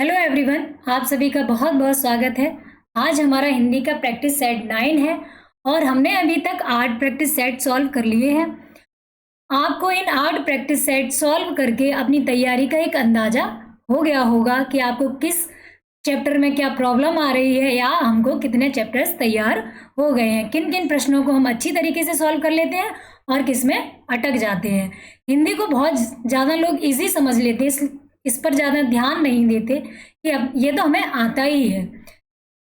Hello everyone, आप सभी का बहुत बहुत स्वागत है। आज हमारा हिंदी का प्रैक्टिस सेट 9 है और हमने अभी तक 8 प्रैक्टिस सेट सॉल्व कर लिए हैं। आपको इन 8 प्रैक्टिस सेट सॉल्व करके अपनी तैयारी का एक अंदाजा हो गया होगा कि आपको किस चैप्टर में क्या प्रॉब्लम आ रही है या हमको कितने चैप्टर्स तैयार हो गए हैं, किन किन प्रश्नों को हम अच्छी तरीके से सॉल्व कर लेते हैं और किस में अटक जाते हैं। हिंदी को बहुत ज़्यादा लोग इजी समझ लेते हैं, इस पर ज़्यादा ध्यान नहीं देते कि अब ये तो हमें आता ही है,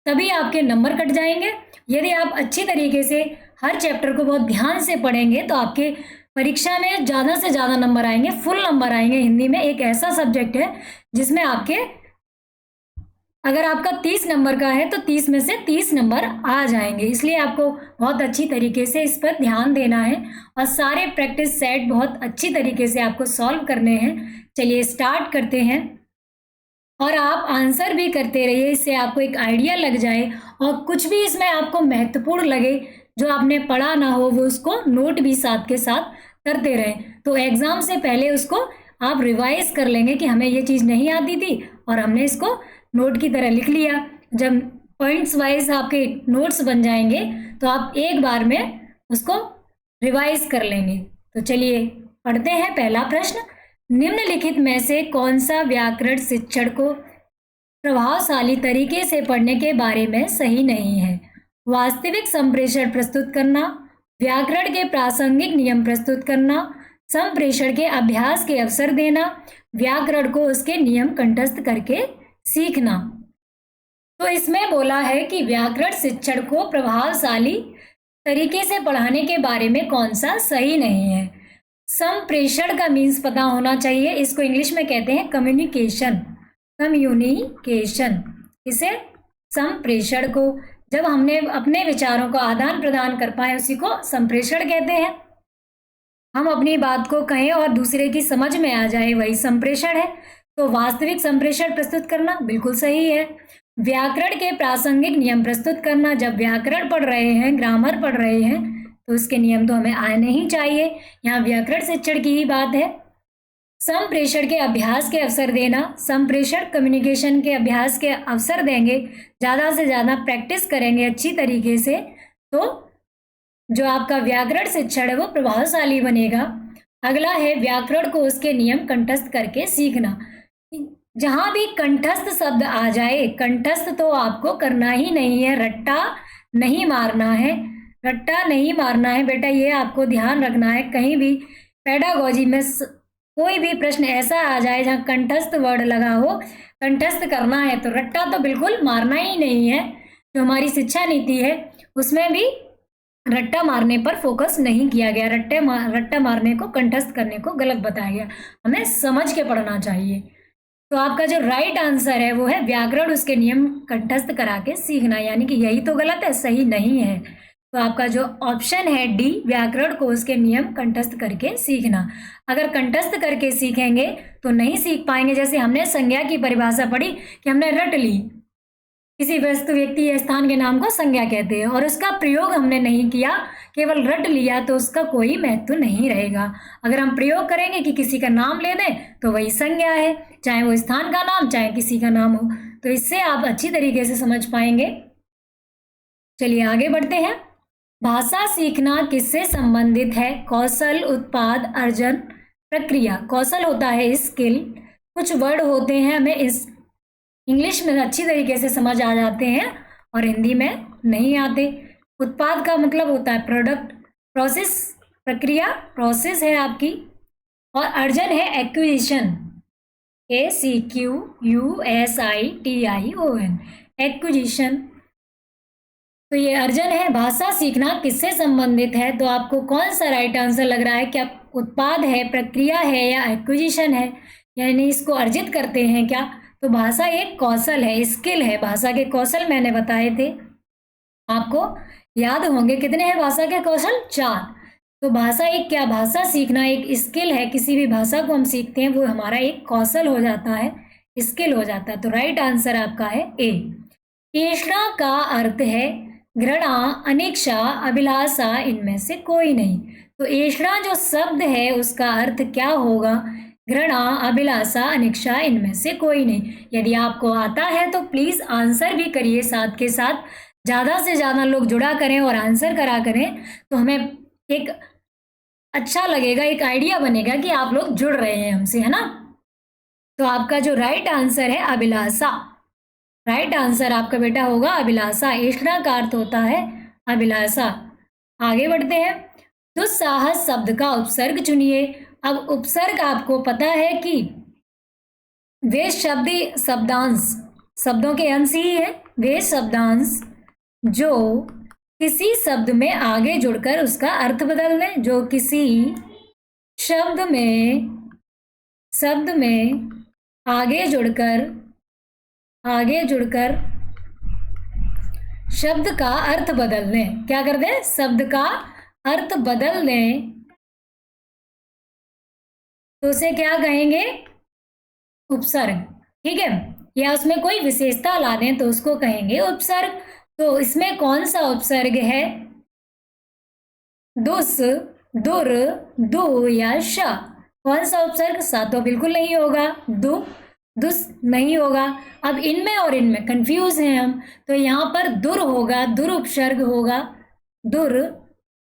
तभी आपके नंबर कट जाएंगे। यदि आप अच्छी तरीके से हर चैप्टर को बहुत ध्यान से पढ़ेंगे तो आपके परीक्षा में ज़्यादा से ज़्यादा नंबर आएंगे, फुल नंबर आएंगे। हिंदी में एक ऐसा सब्जेक्ट है जिसमें आपके अगर आपका 30 नंबर का है तो 30 में से 30 नंबर आ जाएंगे। इसलिए आपको बहुत अच्छी तरीके से इस पर ध्यान देना है और सारे प्रैक्टिस सेट बहुत अच्छी तरीके से आपको सॉल्व करने हैं। चलिए स्टार्ट करते हैं और आप आंसर भी करते रहिए, इससे आपको एक आइडिया लग जाए और कुछ भी इसमें आपको महत्वपूर्ण लगे जो आपने पढ़ा ना हो वो उसको नोट भी साथ के साथ करते रहें, तो एग्ज़ाम से पहले उसको आप रिवाइज कर लेंगे कि हमें ये चीज़ नहीं आती थी और हमने इसको नोट की तरह लिख लिया। जब पॉइंट्स वाइज आपके नोट्स बन जाएंगे तो आप एक बार में उसको रिवाइज कर लेंगे। तो चलिए पढ़ते हैं पहला प्रश्न। निम्नलिखित में से कौन सा व्याकरण शिक्षण को प्रभावशाली तरीके से पढ़ने के बारे में सही नहीं है? वास्तविक संप्रेषण प्रस्तुत करना, व्याकरण के प्रासंगिक नियम प्रस्तुत करना, संप्रेषण के अभ्यास के अवसर देना, व्याकरण को उसके नियम कंठस्थ करके सीखना। तो इसमें बोला है कि व्याकरण शिक्षण को प्रभावशाली तरीके से पढ़ाने के बारे में कौन सा सही नहीं है। संप्रेषण का मीन्स पता होना चाहिए, इसको इंग्लिश में कहते हैं कम्युनिकेशन। कम्युनिकेशन, इसे संप्रेषण को जब हमने अपने विचारों का आदान प्रदान कर पाए उसी को संप्रेषण कहते हैं। हम अपनी बात को कहें और दूसरे की समझ में आ जाए, वही संप्रेषण है। तो वास्तविक संप्रेषण प्रस्तुत करना बिल्कुल सही है। व्याकरण के प्रासंगिक नियम प्रस्तुत करना, जब व्याकरण पढ़ रहे हैं, ग्रामर पढ़ रहे हैं तो उसके नियम तो हमें आने ही चाहिए, यहाँ व्याकरण शिक्षण की ही बात है। संप्रेषण के अभ्यास के अवसर देना, संप्रेषण कम्युनिकेशन के अभ्यास के अवसर देंगे, ज़्यादा से ज़्यादा प्रैक्टिस करेंगे अच्छी तरीके से तो जो आपका व्याकरण शिक्षण है वो प्रभावशाली बनेगा। अगला है व्याकरण को उसके नियम कंठस्थ करके सीखना। जहाँ भी कंठस्थ शब्द आ जाए, कंठस्थ तो आपको करना ही नहीं है, रट्टा नहीं मारना है, रट्टा नहीं मारना है बेटा, ये आपको ध्यान रखना है। कहीं भी पेडागोजी में कोई भी प्रश्न ऐसा आ जाए जहाँ कंठस्थ वर्ड लगा हो, कंठस्थ करना है तो रट्टा तो बिल्कुल मारना ही नहीं है। जो हमारी शिक्षा नीति है उसमें भी रट्टा मारने पर फोकस नहीं किया गया, रट्टा मारने को, कंठस्थ करने को गलत बताया गया। हमें समझ के पढ़ना चाहिए। तो आपका जो राइट आंसर है वो है व्याकरण उसके नियम कंठस्थ करा के सीखना, यानी कि यही तो गलत है, सही नहीं है। तो आपका जो ऑप्शन है डी, व्याकरण को उसके नियम कंठस्थ करके सीखना। अगर कंठस्थ करके सीखेंगे तो नहीं सीख पाएंगे। जैसे हमने संज्ञा की परिभाषा पढ़ी कि हमने रट ली, किसी वस्तु, व्यक्ति या स्थान के नाम को संज्ञा कहते हैं और उसका प्रयोग हमने नहीं किया, केवल रट लिया, तो उसका कोई महत्व नहीं रहेगा। अगर हम प्रयोग करेंगे कि किसी का नाम ले दें तो वही संज्ञा है, चाहे वो स्थान का नाम चाहे किसी का नाम हो। तो इससे आप अच्छी तरीके से समझ पाएंगे। चलिए आगे बढ़ते हैं। भाषा सीखना किससे संबंधित है? कौशल, उत्पाद, अर्जन, प्रक्रिया। कौशल होता है स्किल, कुछ वर्ड होते हैं हमें इस इंग्लिश में अच्छी तरीके से समझ आ जाते हैं और हिंदी में नहीं आते। उत्पाद का मतलब होता है प्रोडक्ट, प्रोसेस, प्रक्रिया प्रोसेस है आपकी। और अर्जन है एक्विजिशन, ACQUSITION, एक्विजिशन। तो ये अर्जन है। भाषा सीखना किससे संबंधित है? तो आपको कौन सा राइट आंसर लग रहा है? क्या उत्पाद है, प्रक्रिया है या एक्विजिशन है, यानी इसको अर्जित करते हैं क्या? तो भाषा एक कौशल है, स्किल है। भाषा के कौशल मैंने बताए थे, आपको याद होंगे। कितने हैं भाषा के कौशल? 4। तो भाषा एक क्या, भाषा सीखना एक स्किल है। किसी भी भाषा को हम सीखते हैं वो हमारा एक कौशल हो जाता है, स्किल हो जाता है। तो राइट आंसर आपका है ए। तृष्णा का अर्थ है घृणा, अनिच्छा, अभिलाषा, इनमें से कोई नहीं। तो तृष्णा जो शब्द है उसका अर्थ क्या होगा? घृणा, अभिलाषा, अनिच्छा इनमें से कोई नहीं। यदि आपको आता है तो प्लीज़ आंसर भी करिए साथ के साथ। ज़्यादा से ज़्यादा लोग जुड़ा करें और आंसर करा करें तो हमें एक अच्छा लगेगा, एक आइडिया बनेगा कि आप लोग जुड़ रहे हैं हमसे, है ना। तो आपका जो राइट आंसर है अभिलाषा। राइट आंसर आपका बेटा होगा अभिलाषा। इष्टना का अर्थ होता है अभिलाषा। आगे बढ़ते हैं। दुस्साहस शब्द का उपसर्ग चुनिए। अब उपसर्ग आपको पता है कि वे शब्दांश, शब्दों के अंश ही है। वे शब्दांश जो किसी शब्द में आगे जुड़कर उसका अर्थ बदल दें। जो किसी शब्द में आगे जुड़कर शब्द का अर्थ बदल दें। क्या कर दें? शब्द का अर्थ बदल दें तो उसे क्या कहेंगे? उपसर्ग। ठीक है, या उसमें कोई विशेषता ला दें तो उसको कहेंगे उपसर्ग। तो इसमें कौन सा उपसर्ग है? दुस, दुर, दु या श? कौन सा उपसर्ग? सा तो बिल्कुल नहीं होगा, दुस नहीं होगा। अब इनमें और इनमें कंफ्यूज हैं हम, तो यहाँ पर दुर होगा, दुर उपसर्ग होगा, दुर।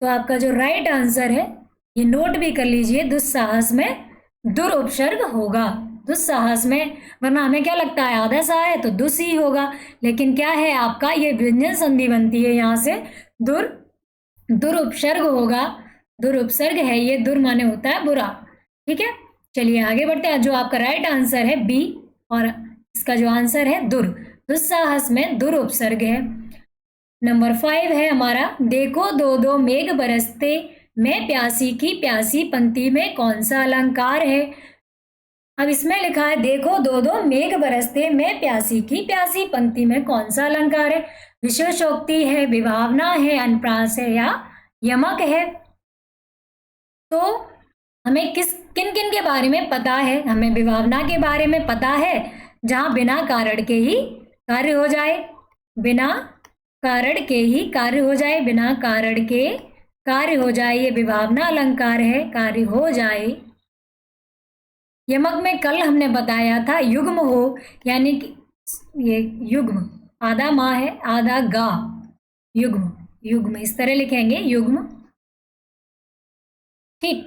तो आपका जो राइट आंसर है, ये नोट भी कर लीजिए, दुस्साहस में दुर उपसर्ग होगा। दुस्साहस में, वरना हमें क्या लगता है आधा सा है तो दुस ही होगा, लेकिन क्या है आपका ये व्यंजन संधि बनती है यहाँ से, दुर उपसर्ग होगा। दुर उपसर्ग है ये, दुर माने होता है बुरा। ठीक है, चलिए आगे बढ़ते हैं। जो आपका राइट आंसर है बी, और इसका जो आंसर है दुर। दुस्साहस में दुर उपसर्ग है। नंबर 5 है हमारा, देखो दो दो मेघ बरसते, मैं प्यासी की प्यासी पंक्ति में कौन सा अलंकार है? अब इसमें लिखा है देखो दो दो मेघ बरसते, मैं प्यासी की प्यासी पंक्ति में कौन सा अलंकार है? विशेषोक्ति है, विभावना है, अनुप्रास है या यमक है? तो हमें किन किन के बारे में पता है? हमें विभावना के बारे में पता है, जहां बिना कारण के ही कार्य हो जाए, बिना कारण के ही कार्य हो जाए, बिना कारण के कार्य हो जाए, ये विभावना अलंकार है, कार्य हो जाए। यमक में कल हमने बताया था युग्म हो, यानी कि ये युग्म, आधा माँ है आधा गा, युग्म इस तरह लिखेंगे, युग्म। ठीक,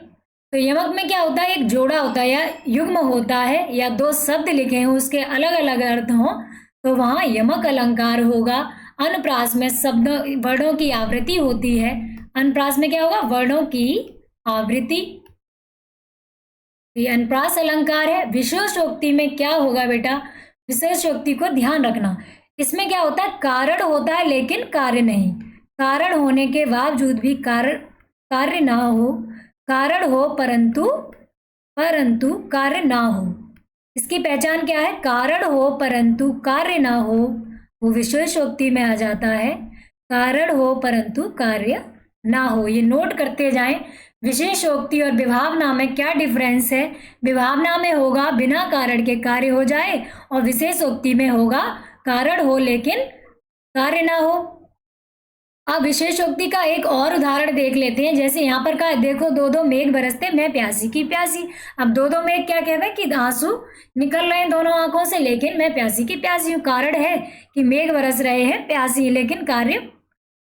तो यमक में क्या होता है? एक जोड़ा होता है या युग्म होता है, या दो शब्द लिखे हैं उसके अलग अलग अर्थ हों तो वहां यमक अलंकार होगा। अनुप्रास में शब्द वर्णों की आवृत्ति होती है। अनुप्रास में क्या होगा? वर्णों की आवृत्ति, ये अनुप्रास अलंकार है। विशेषोक्ति में क्या होगा बेटा? विशेषोक्ति को ध्यान रखना, इसमें क्या होता है? कारण होता है लेकिन कार्य नहीं, कारण होने के बावजूद भी कार्य ना हो, कारण हो परंतु कार्य ना हो। इसकी पहचान क्या है? कारण हो परंतु कार्य ना हो, वो विशेषोक्ति में आ जाता है। कारण हो परंतु कार्य ना हो, ये नोट करते जाएं। विशेषोक्ति और विभावना में क्या डिफरेंस है? विभावना में होगा बिना कारण के कार्य हो जाए, और विशेषोक्ति में होगा कारण हो लेकिन कार्य ना हो। अब विशेषोक्ति का एक और उदाहरण देख लेते हैं। जैसे यहाँ पर कहा देखो दो दो मेघ बरसते, मैं प्यासी की प्यासी। अब दो दो मेघ क्या कहते हैं? कि आंसू निकल रहे हैं दोनों आंखों से, लेकिन मैं प्यासी की प्यासी हूँ। कारण है कि मेघ बरस रहे हैं प्यासी, लेकिन कार्य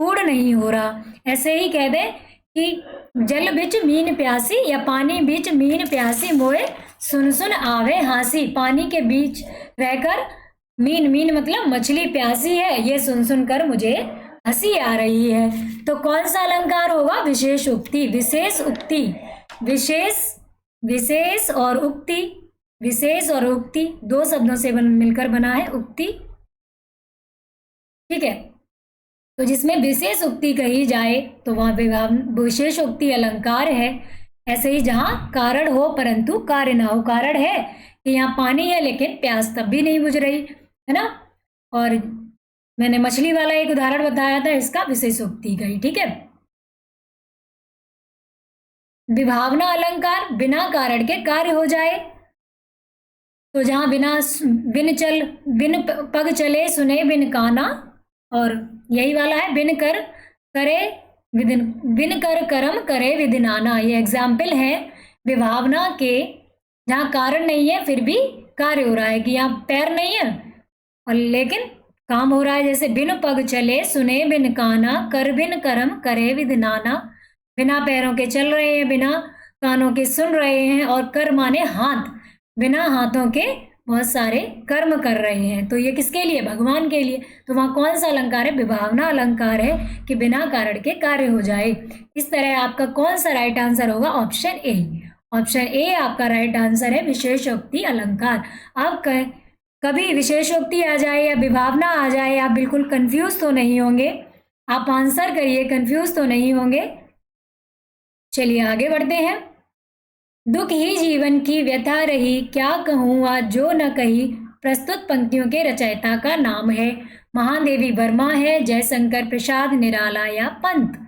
पूर्ण नहीं हो रहा। ऐसे ही कह दें कि जल बिच मीन प्यासी, या पानी बीच मीन प्यासी, मोए सुन सुन आवे हासी। पानी के बीच रहकर मीन मतलब मछली प्यासी है, ये सुन सुन कर मुझे हंसी आ रही है। तो कौन सा अलंकार होगा? विशेष उक्ति। विशेष उक्ति, विशेष और उक्ति, विशेष और उक्ति दो शब्दों से मिलकर बना है उक्ति। ठीक है, तो जिसमें विशेष उक्ति कही जाए तो वहां विशेष उक्ति अलंकार है। ऐसे ही जहां कारण हो परंतु कार्य ना हो, कारण है कि यहाँ पानी है लेकिन प्यास तब भी नहीं बुझ रही, है ना। और मैंने मछली वाला एक उदाहरण बताया था, इसका विशेष उक्ति गई। ठीक है, विभावना अलंकार बिना कारण के कार्य हो जाए, तो जहां बिन पग चले सुने बिन काना, और यही वाला है बिन कर करम करे विधिनाना। ये एग्जाम्पल है विभावना के जहाँ कारण नहीं है फिर भी कार्य हो रहा है, कि यहाँ पैर नहीं है और लेकिन काम हो रहा है। जैसे बिन पग चले सुने बिन काना, कर बिन कर्म करे विधि नाना। बिना पैरों के चल रहे हैं, बिना कानों के सुन रहे हैं, और कर माने हाथ, बिना हाथों के बहुत सारे कर्म कर रहे हैं। तो ये किसके लिए? भगवान के लिए। तो वहाँ कौन सा अलंकार है? विभावना अलंकार है, कि बिना कारण के कार्य हो जाए। इस तरह आपका कौन सा राइट आंसर होगा? Option A. ऑप्शन ए आपका राइट आंसर है, विशेषोक्ति अलंकार। आप कभी विशेषोक्ति आ जाए या विभावना आ जाए, आप बिल्कुल कंफ्यूज तो नहीं होंगे? आप आंसर करिए, कंफ्यूज तो नहीं होंगे? चलिए आगे बढ़ते हैं। दुख ही जीवन की व्यथा रही, क्या कहूँ आज जो न कही। प्रस्तुत पंक्तियों के रचयिता का नाम है। महादेवी वर्मा है, जयशंकर प्रसाद, निराला या पंत।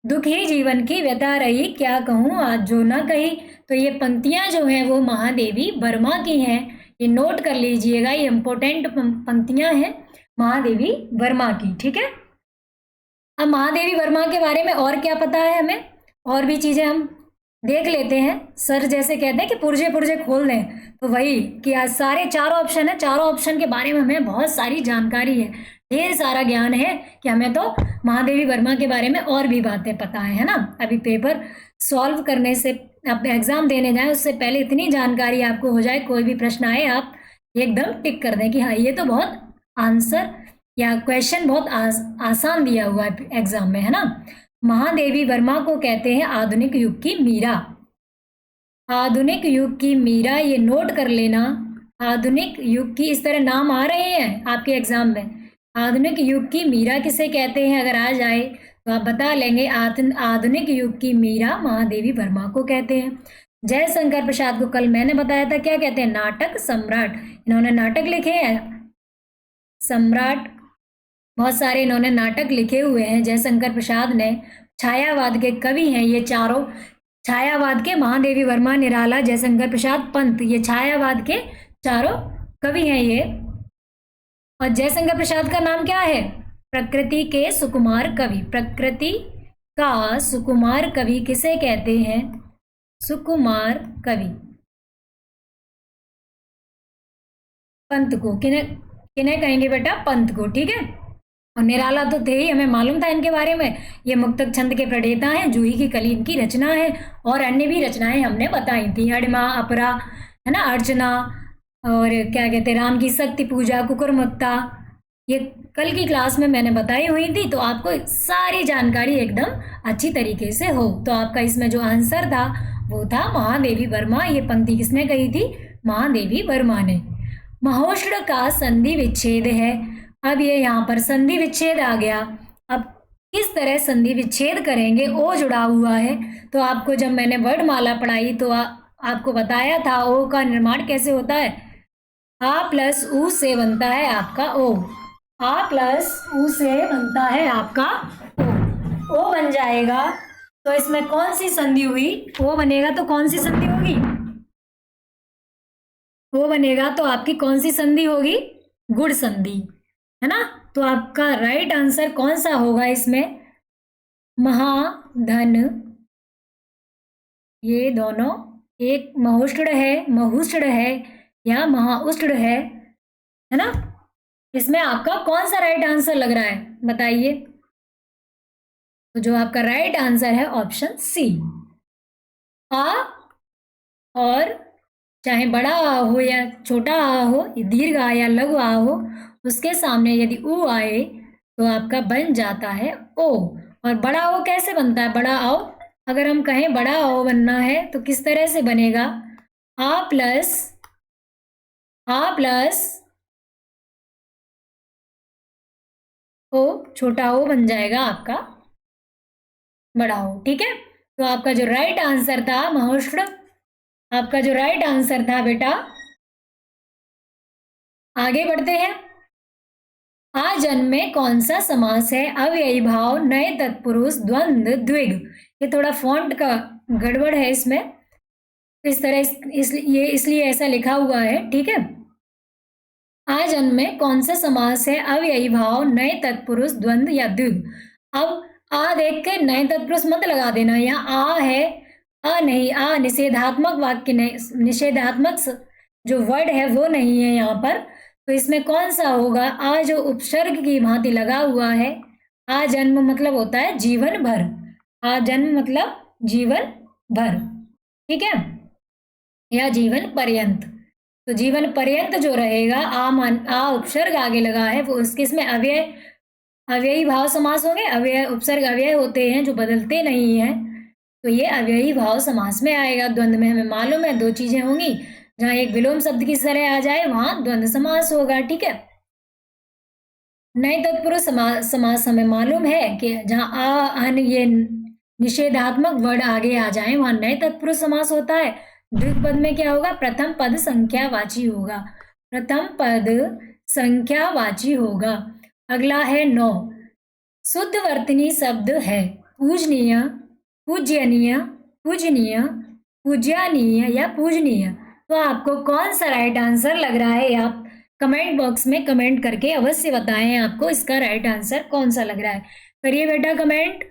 दुख ही जीवन की व्यथा रही, क्या कहूँ आज जो न कही। तो ये पंक्तियां जो हैं वो महादेवी वर्मा की हैं। ये नोट कर लीजिएगा, ये इंपॉर्टेंट पंक्तियां हैं महादेवी वर्मा की। ठीक है, अब महादेवी वर्मा के बारे में और क्या पता है हमें, और भी चीजें हम देख लेते हैं। सर जैसे कहते हैं कि पुर्जे पुर्जे खोल दें, तो वही कि आज सारे चारों ऑप्शन है, चारों ऑप्शन के बारे में हमें बहुत सारी जानकारी है, ढेर सारा ज्ञान है, कि हमें तो महादेवी वर्मा के बारे में और भी बातें पता है ना। अभी पेपर सॉल्व करने से, आप एग्जाम देने जाए उससे पहले इतनी जानकारी आपको हो जाए, कोई भी प्रश्न आए आप एकदम टिक कर दें कि हाँ ये तो बहुत आंसर या क्वेश्चन बहुत आसान दिया हुआ है एग्जाम में, है ना। महादेवी वर्मा को कहते हैं आधुनिक युग की मीरा। आधुनिक युग की मीरा, ये नोट कर लेना। आधुनिक युग की, इस तरह नाम आ रहे हैं आपके एग्जाम में। आधुनिक युग की मीरा किसे कहते हैं? अगर आ जाए तो आप बता लेंगे, आधुनिक युग की मीरा महादेवी वर्मा को कहते हैं। जयशंकर प्रसाद को कल मैंने बताया था, क्या कहते हैं? नाटक सम्राट। इन्होंने नाटक लिखे हैं, सम्राट, बहुत सारे इन्होंने नाटक लिखे हुए हैं जयशंकर प्रसाद ने। छायावाद के कवि हैं ये चारों, छायावाद के महादेवी वर्मा, निराला, जयशंकर प्रसाद, पंत, ये छायावाद के चारों कवि हैं ये। और जयशंकर प्रसाद का नाम क्या है? प्रकृति के सुकुमार कवि। प्रकृति का सुकुमार कवि किसे कहते हैं? सुकुमार कवि। पंत को, किन्हें कहेंगे बेटा? पंत को। ठीक है, और निराला तो थे ही, हमें मालूम था इनके बारे में, ये मुक्तक छंद के प्रणेता हैं, जूही की कली इनकी रचना है, और अन्य भी रचनाएं हमने बताई थी, अड़िमा, अपरा, है ना, अर्चना, और क्या कहते हैं, राम की शक्ति पूजा, कुकुरमुत्ता, ये कल की क्लास में मैंने बताई हुई थी। तो आपको सारी जानकारी एकदम अच्छी तरीके से हो। तो आपका इसमें जो आंसर था वो था महादेवी वर्मा। ये पंक्ति किसने कही थी? महादेवी वर्मा ने। महोष्ण का संधि विच्छेद है। अब ये यहाँ पर संधि विच्छेद आ गया। अब किस तरह संधि विच्छेद करेंगे? ओ जुड़ा हुआ है, तो आपको जब मैंने वर्णमाला पढ़ाई तो आपको बताया था ओ का निर्माण कैसे होता है। आ प्लस ऊ से बनता है आपका ओ। आ प्लस ऊ से बनता है आपका ओ बन जाएगा। तो इसमें कौन सी संधि हुई? ओ बनेगा तो कौन सी संधि होगी? ओ बनेगा तो आपकी कौन सी संधि होगी? गुण संधि, है ना। तो आपका राइट आंसर कौन सा होगा इसमें? महाधन, ये दोनों, एक महोष्ण है या महाउष्ण है ना। इसमें आपका कौन सा राइट आंसर लग रहा है बताइए। तो जो आपका राइट आंसर है ऑप्शन सी। आ और चाहे बड़ा आ हो या छोटा आ हो, दीर्घ आ या लघु आ हो, उसके सामने यदि ऊ आए तो आपका बन जाता है ओ। और बड़ा ओ कैसे बनता है? बड़ा आओ, अगर हम कहें बड़ा ओ बनना है तो किस तरह से बनेगा? आ प्लस ओ, छोटा ओ बन जाएगा आपका बड़ा ओ। ठीक है, तो आपका जो राइट आंसर था महोष्ण, आपका जो राइट आंसर था बेटा। आगे बढ़ते हैं। आ जन्म में कौन सा समास है? अव्ययी भाव, नए तत्पुरुष, द्वंद्व, द्विग। ये थोड़ा फॉन्ट का गड़बड़ है इसमें, इस तरह इसलिए ऐसा लिखा हुआ है। ठीक है, आ जन्म में कौन सा समास है? अव्ययी भाव, नए तत्पुरुष, द्वंद्व या द्विग। अब आ देख के नए तत्पुरुष मत लगा देना, यहाँ आ है नहीं, निषेधात्मक वाक्य नहीं, निषेधात्मक जो वर्ड है वो नहीं है यहाँ पर। तो इसमें कौन सा होगा? आ जो उपसर्ग की भांति लगा हुआ है, आ जन्म मतलब होता है जीवन भर, आ जन्म मतलब जीवन भर, ठीक है, या जीवन पर्यंत। तो जीवन पर्यंत जो रहेगा, आ उपसर्ग आगे लगा है वो उसके इसमें अव्ययी भाव समास हो गए। अव्यय उपसर्ग अव्यय होते हैं जो बदलते नहीं है, तो ये अव्ययी भाव समास में आएगा। द्वंद्व में हमें मालूम है दो चीजें होंगी, जहां एक विलोम शब्द की तरह आ जाए वहां द्वंद्व समास होगा, ठीक है। नए तत्पुरुष समास हमें मालूम है कि जहां आ अन ये निषेधात्मक वर्ड आगे आ जाए वहां नए तत्पुरुष समास होता है। द्विपद में क्या होगा? प्रथम पद संख्यावाची होगा, प्रथम पद संख्यावाची होगा। अगला है 9, शुद्ध वर्तनी शब्द है पूजनीय, पूज्यनीय, पूजनीय, पूज्यनीय या पूजनीय। तो आपको कौन सा राइट आंसर लग रहा है? आप कमेंट बॉक्स में कमेंट करके अवश्य बताएं आपको इसका राइट आंसर कौन सा लग रहा है। करिए बेटा कमेंट,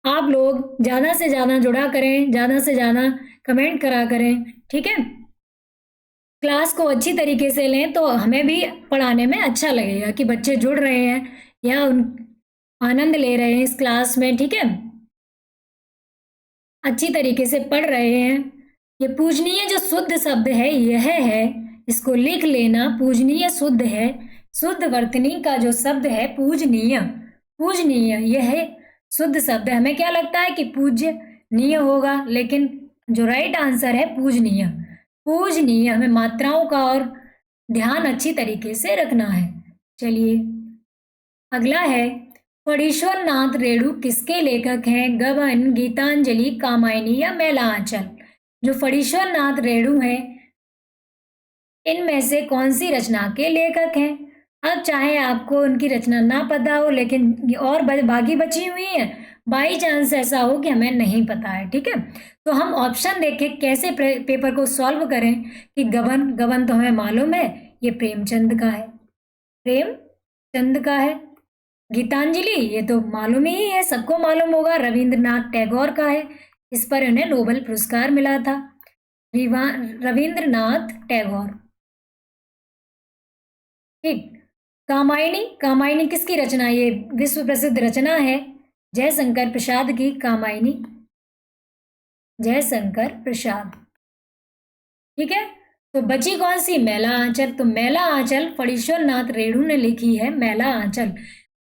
आप लोग ज़्यादा से ज़्यादा जुड़ा करें, ज़्यादा से ज़्यादा कमेंट करा करें, ठीक है। क्लास को अच्छी तरीके से लें तो हमें भी पढ़ाने में अच्छा लगेगा कि बच्चे जुड़ रहे हैं या आनंद ले रहे हैं इस क्लास में, ठीक है, अच्छी तरीके से पढ़ रहे हैं। ये पूजनीय जो शुद्ध शब्द है यह है, इसको लिख लेना, पूजनीय शुद्ध है। शुद्ध वर्तनी का जो शब्द है पूजनीय, पूजनीय यह शुद्ध शब्द है। हमें क्या लगता है कि पूज्यनीय होगा, लेकिन जो राइट आंसर है पूजनीय, पूजनीय। हमें मात्राओं का और ध्यान अच्छी तरीके से रखना है। चलिए अगला है, फणीश्वर नाथ रेणु किसके लेखक हैं? गबन, गीतांजलि, कामायनी या मेला आंचल। जो फणीश्वर नाथ रेणु हैं इनमें से कौन सी रचना के लेखक हैं? अब चाहे आपको उनकी रचना ना पता हो, लेकिन और बाकी बची हुई हैं, बाई चांस ऐसा हो कि हमें नहीं पता है, ठीक है, तो हम ऑप्शन देखे कैसे पेपर को सॉल्व करें कि गबन, गबन तो हमें मालूम है ये प्रेमचंद का है, प्रेमचंद का है। गीतांजलि ये तो मालूम ही है, सबको मालूम होगा, रविंद्रनाथ टैगोर का है, इस पर उन्हें नोबेल पुरस्कार मिला था, रविंद्रनाथ टैगोर, ठीक। कामायनी, कामायनी किसकी रचना? ये विश्व प्रसिद्ध रचना है जयशंकर प्रसाद की, कामायनी, जयशंकर प्रसाद, ठीक है। तो बची कौन सी? मेला आंचल। तो मेला आंचल फणीश्वर नाथ रेणु ने लिखी है, मेला आंचल।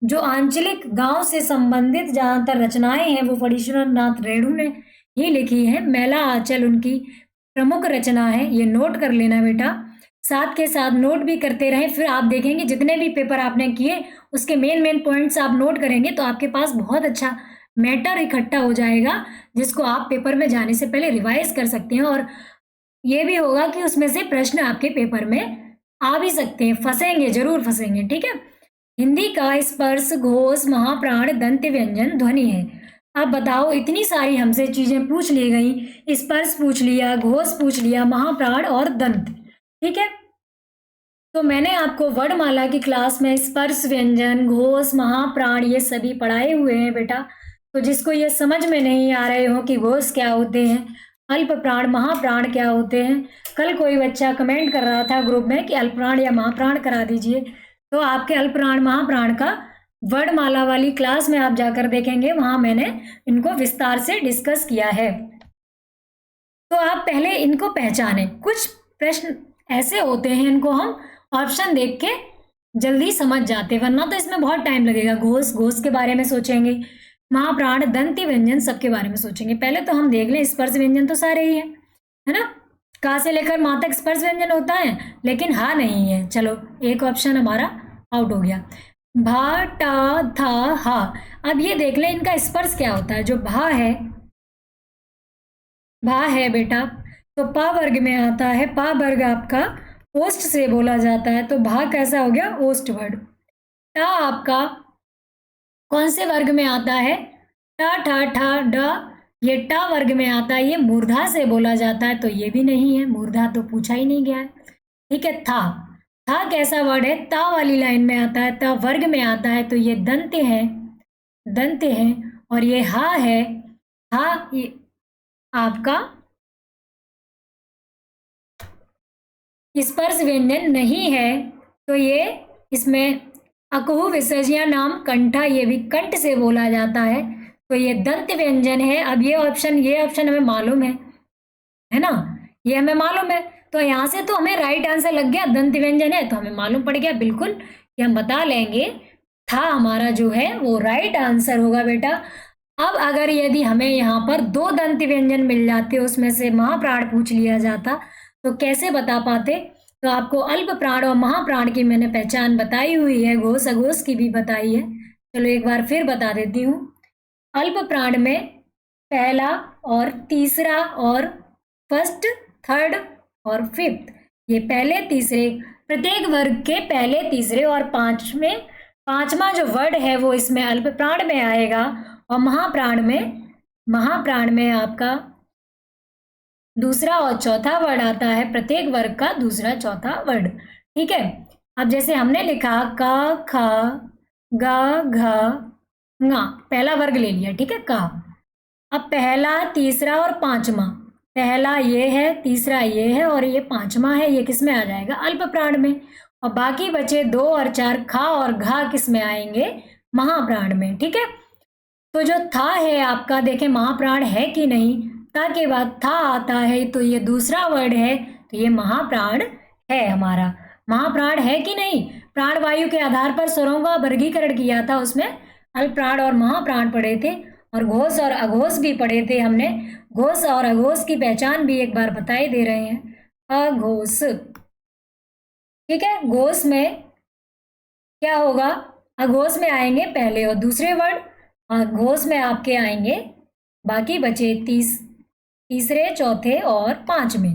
जो आंचलिक गांव से संबंधित जहां तक रचनाएं हैं वो फणीश्वर नाथ रेणु ने ही लिखी है। मेला आंचल उनकी प्रमुख रचना है, ये नोट कर लेना बेटा, साथ के साथ नोट भी करते रहें। फिर आप देखेंगे जितने भी पेपर आपने किए उसके मेन पॉइंट्स आप नोट करेंगे तो आपके पास बहुत अच्छा मैटर इकट्ठा हो जाएगा, जिसको आप पेपर में जाने से पहले रिवाइज कर सकते हैं। और ये भी होगा कि उसमें से प्रश्न आपके पेपर में आ भी सकते हैं, फंसेंगे, जरूर फंसेंगे, ठीक है। हिंदी का स्पर्श, घोष, महाप्राण, दंत व्यंजन, ध्वनि है। अब बताओ, इतनी सारी हमसे चीजें पूछ ली गई, स्पर्श पूछ लिया, घोष पूछ लिया, महाप्राण और दंत, ठीक है। तो मैंने आपको वर्णमाला की क्लास में स्पर्श, व्यंजन, घोष, महाप्राण ये सभी पढ़ाए हुए हैं बेटा। तो जिसको ये समझ में नहीं आ रहे हो कि घोष क्या होते हैं, अल्प प्राण, महाप्राण क्या होते हैं, कल कोई बच्चा कमेंट कर रहा था ग्रुप में कि अल्प प्राण या महाप्राण करा दीजिए, तो आपके अल्प प्राण महाप्राण का वर्णमाला वाली क्लास में आप जाकर देखेंगे, वहां मैंने इनको विस्तार से डिस्कस किया है। तो आप पहले इनको पहचानें। कुछ प्रश्न ऐसे होते हैं इनको हम ऑप्शन देख के जल्दी समझ जाते, वरना तो इसमें बहुत टाइम लगेगा। घोष, घोष के बारे में सोचेंगे, महाप्राण, दंती व्यंजन सबके बारे में सोचेंगे। पहले तो हम देख लें, स्पर्श व्यंजन तो सारे ही है ना, का से लेकर माँ तक स्पर्श व्यंजन होता है, लेकिन हा नहीं है। चलो एक ऑप्शन हमारा आउट हो गया, भा, टा, था, हा। अब ये देख लें इनका स्पर्श क्या होता है। जो भा है बेटा, तो पा वर्ग में आता है, पा वर्ग आपका ओष्ठ से बोला जाता है, तो भा कैसा हो गया? ओष्ठ वर्ग। टा आपका कौन से वर्ग में आता है? टा, ठा, ठा, ड, ये टा वर्ग में आता है, ये मूर्धा से बोला जाता है, तो ये भी नहीं है, मूर्धा तो पूछा ही नहीं गया है, ठीक है। था कैसा वर्ड है? ता वाली लाइन में आता है, ता वर्ग में आता है, तो ये दंत है, दंत है। और ये हा है, हा आपका स्पर्श व्यंजन नहीं है, तो ये इसमें अकुह विसर्जया नाम कंठा, ये भी कंठ से बोला जाता है, तो ये दंत व्यंजन है। अब ये ऑप्शन हमें मालूम है ना, ये हमें मालूम है, तो यहाँ से तो हमें राइट आंसर लग गया, दंत व्यंजन है तो हमें मालूम पड़ गया बिल्कुल कि हम बता लेंगे, था हमारा जो है वो राइट आंसर होगा बेटा। अब अगर यदि हमें यहाँ पर दो दंत व्यंजन मिल जाते, उसमें से महाप्राण पूछ लिया जाता, तो कैसे बता पाते। तो आपको अल्प प्राण और महाप्राण की मैंने पहचान बताई हुई है, घोष अघोष की भी बताई है। चलो एक बार फिर बता देती हूँ। अल्प प्राण में पहला और तीसरा और फर्स्ट, थर्ड और फिफ्थ, ये पहले तीसरे, प्रत्येक वर्ग के पहले तीसरे और पांचवा जो वर्ड है वो इसमें अल्प प्राण में आएगा, और महाप्राण में आपका दूसरा और चौथा वर्ड आता है, प्रत्येक वर्ग का दूसरा चौथा वर्ड। ठीक है, अब जैसे हमने लिखा का, खा, गा, घा, ङा, पहला वर्ग ले लिया, ठीक है, का। अब पहला, तीसरा और पांचवा, पहला ये है, तीसरा ये है और ये पांचवा है, ये किस में आ जाएगा, अल्प प्राण में। और बाकी बचे 2 और 4, खा और घा किस में आएंगे, महाप्राण में। ठीक है, तो जो था है आपका, देखें महाप्राण है कि नहीं, ता के बाद था आता है, तो ये दूसरा वर्ड है, तो ये महाप्राण है हमारा। महाप्राण है कि नहीं, प्राणवायु के आधार पर स्वरों का वर्गीकरण किया था, उसमें अल्प प्राण और महाप्राण पढ़े थे, और घोष और अघोष भी पढ़े थे हमने। घोष और अघोष की पहचान भी एक बार बताई दे रहे हैं। अघोष, ठीक है, घोष में क्या होगा, अघोष में आएंगे पहले और दूसरे वर्ड, और घोष में आपके आएंगे बाकी बचे तीसरे, चौथे और पांचवें।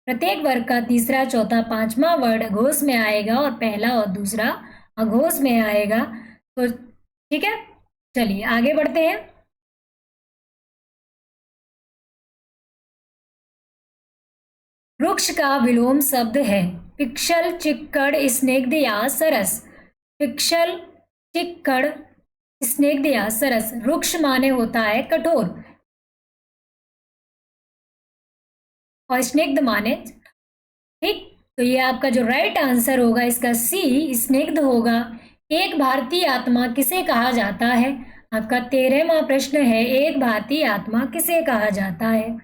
प्रत्येक वर्ग का तीसरा, चौथा, पांचवा वर्ड अघोष में आएगा और पहला और दूसरा अघोष में आएगा। तो ठीक है, चलिए आगे बढ़ते हैं। वृक्ष का विलोम शब्द है पिक्शल, चिक्कड़, स्नेग्ध या सरस। पिक्शल, चिक्कड़, स्नेग्ध या सरस। वृक्ष माने होता है कठोर, और स्निग्ध माने, ठीक, तो ये आपका जो राइट आंसर होगा इसका सी, स्निग्ध होगा। एक भारतीय आत्मा किसे कहा जाता है, आपका 13वां प्रश्न है, एक भारतीय आत्मा किसे कहा जाता है।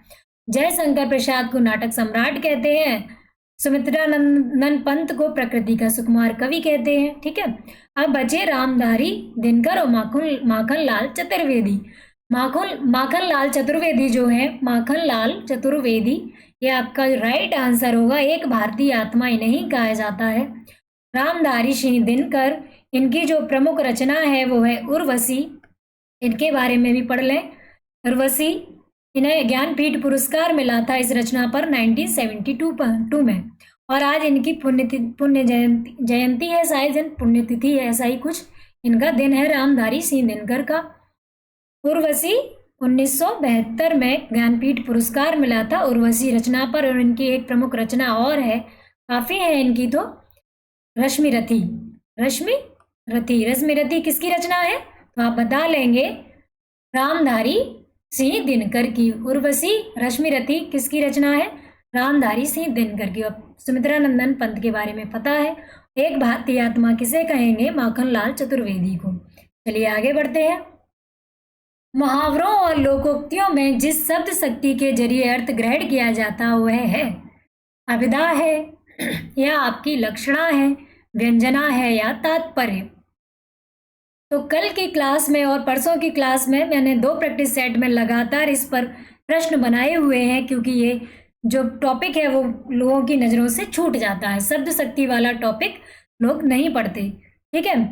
जयशंकर प्रसाद को नाटक सम्राट कहते हैं, सुमित्रानंदन पंत को प्रकृति का सुकुमार कवि कहते हैं। ठीक है, अब बचे रामधारी दिनकर और माखन लाल चतुर्वेदी। माखन लाल चतुर्वेदी जो है, माखन लाल चतुर्वेदी, ये आपका राइट आंसर होगा। एक भारतीय आत्मा इन्हें कहा जाता है। रामधारी सिंह दिनकर, इनकी जो प्रमुख रचना है वो है उर्वशी, इनके बारे में भी पढ़ लें। उर्वशी, इन्हें ज्ञानपीठ पुरस्कार मिला था इस रचना पर 1972 में, और आज इनकी पुण्य जयंती है, शायद पुण्यतिथि है, ऐसा ही कुछ इनका दिन है, रामधारी सिंह दिनकर का। उर्वशी 1972 में ज्ञानपीठ पुरस्कार मिला था उर्वशी रचना पर, और इनकी एक प्रमुख रचना और है, काफी है इनकी, तो रश्मिरथी। रश्मिरथी किसकी रचना है, तो आप बता लेंगे, रामधारी सिंह दिनकर की। उर्वशी, रश्मिरथी किसकी रचना है, रामधारी सिंह दिनकर की। अब सुमित्रानंदन पंत के बारे में पता है। एक भारतीय आत्मा किसे कहेंगे, माखन लाल चतुर्वेदी को। चलिए आगे बढ़ते हैं। मुहावरों और लोकोक्तियों में जिस शब्द शक्ति के जरिए अर्थ ग्रहण किया जाता वह है अभिधा है, या आपकी लक्षणा है, व्यंजना है, या तात्पर्य। तो कल की क्लास में और परसों की क्लास में मैंने 2 प्रैक्टिस सेट में लगातार इस पर प्रश्न बनाए हुए हैं, क्योंकि ये जो टॉपिक है वो लोगों की नज़रों से छूट जाता है, शब्द शक्ति वाला टॉपिक लोग नहीं पढ़ते। ठीक है,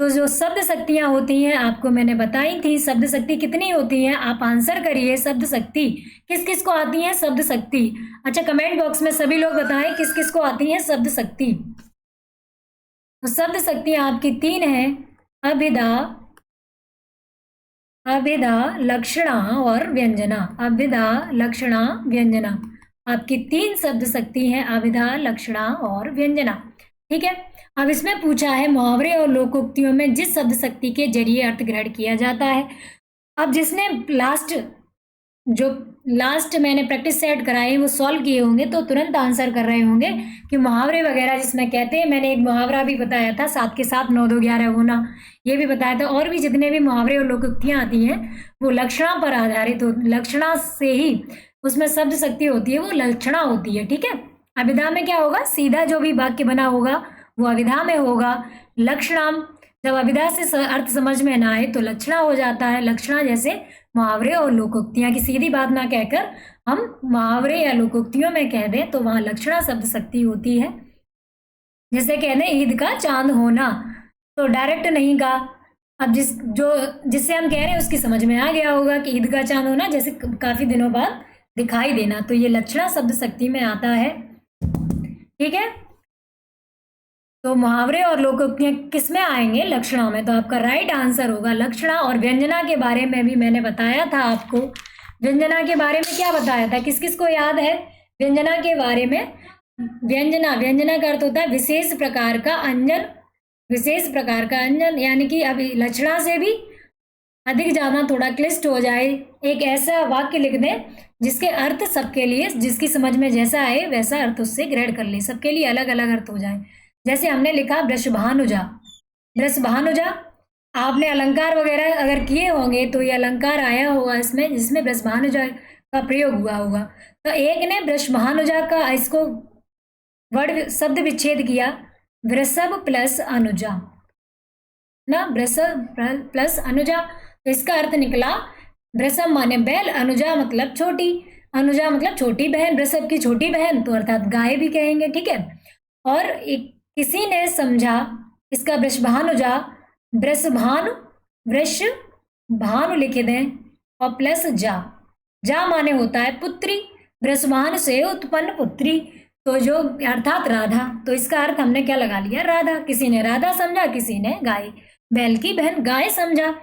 तो जो शब्द शक्तियाँ होती हैं आपको मैंने बताई थी, शब्द शक्ति कितनी होती हैं, आप आंसर करिए। शब्द शक्ति किस किस को आती है, शब्द शक्ति। अच्छा, कमेंट बॉक्स में सभी लोग बताएं किस किस को आती है शब्द शक्ति। तो शब्द शक्तियाँ आपकी 3 हैं, अभिधा, लक्षणा और व्यंजना। अभिधा, लक्षणा, व्यंजना, आपकी 3 शब्द शक्ति हैं, अभिधा, लक्षणा और व्यंजना। ठीक है, अब इसमें पूछा है मुहावरे और लोकोक्तियों में जिस शब्द शक्ति के जरिए अर्थ ग्रहण किया जाता है। अब जिसने लास्ट जो लास्ट मैंने प्रैक्टिस सेट कराए वो सॉल्व किए होंगे तो तुरंत आंसर कर रहे होंगे कि मुहावरे वगैरह जिसमें कहते हैं, मैंने एक मुहावरा भी बताया था 7 के 7 9 2 11 होना, ये भी बताया था। और भी जितने भी मुहावरे और लोकोक्तियाँ आती हैं वो लक्षणा पर आधारित हो, लक्षणा से ही उसमें शब्द शक्ति होती है, वो लक्षणा होती है। ठीक है, अभिधा में क्या होगा, सीधा जो भी वाक्य बना होगा वो अभिधा में होगा। लक्षणाम, जब अभिधा से अर्थ समझ में ना आए तो लक्षणा हो जाता है। लक्षणा जैसे मुहावरे और लोकोक्तियां की सीधी बात ना कहकर हम मुहावरे या लोकोक्तियों में कह दें तो वहां लक्षणा शब्द शक्ति होती है। जैसे कह दें ईद का चांद होना, तो डायरेक्ट नहीं कहा, अब जिससे हम कह रहे हैं उसकी समझ में आ गया होगा कि ईद का चांद होना जैसे काफी दिनों बाद दिखाई देना, तो ये लक्षणा शब्द शक्ति में आता है। ठीक है, तो मुहावरे और लोकोक्तियां किस में आएंगे, लक्षणा में। तो आपका राइट आंसर होगा लक्षणा। और व्यंजना के बारे में भी मैंने बताया था आपको, व्यंजना के बारे में क्या बताया था, किस किस को याद है व्यंजना के बारे में। व्यंजना, व्यंजना का अर्थ होता है विशेष प्रकार का अंजन, विशेष प्रकार का अंजन, यानी कि अभी लक्षणा से भी अधिक ज्यादा थोड़ा क्लिष्ट हो जाए, एक ऐसा वाक्य लिख दें जिसके अर्थ सबके लिए, जिसकी समझ में जैसा आए वैसा अर्थ उससे ग्रहण कर ले, सबके लिए अलग अलग अर्थ हो जाए। जैसे हमने लिखा वृषभानुजा, वृषभानुजा, आपने अलंकार वगैरह अगर किए होंगे तो ये अलंकार आया होगा इसमें, जिसमें वृषभानुजा का प्रयोग हुआ होगा। तो एक ने वृषभानुजा का इसको वर्ड शब्द विच्छेद किया, वृषभ प्लस अनुजा ना, वृषभ प्लस अनुजा, तो इसका अर्थ निकला वृषभ माने बैल, अनुजा मतलब छोटी, अनुजा मतलब छोटी बहन, वृषभ की छोटी बहन, तो अर्थात गाय भी कहेंगे। ठीक है, और एक किसी ने समझा इसका वृषभानुजा, वृषभानु, वृष भानु लिख दें और प्लस जा, जा माने होता है पुत्री, वृषभानु से उत्पन्न पुत्री, तो जो अर्थात राधा, तो इसका अर्थ हमने क्या लगा लिया, राधा। किसी ने राधा समझा, किसी ने गाय, बैल की बहन गाय समझा।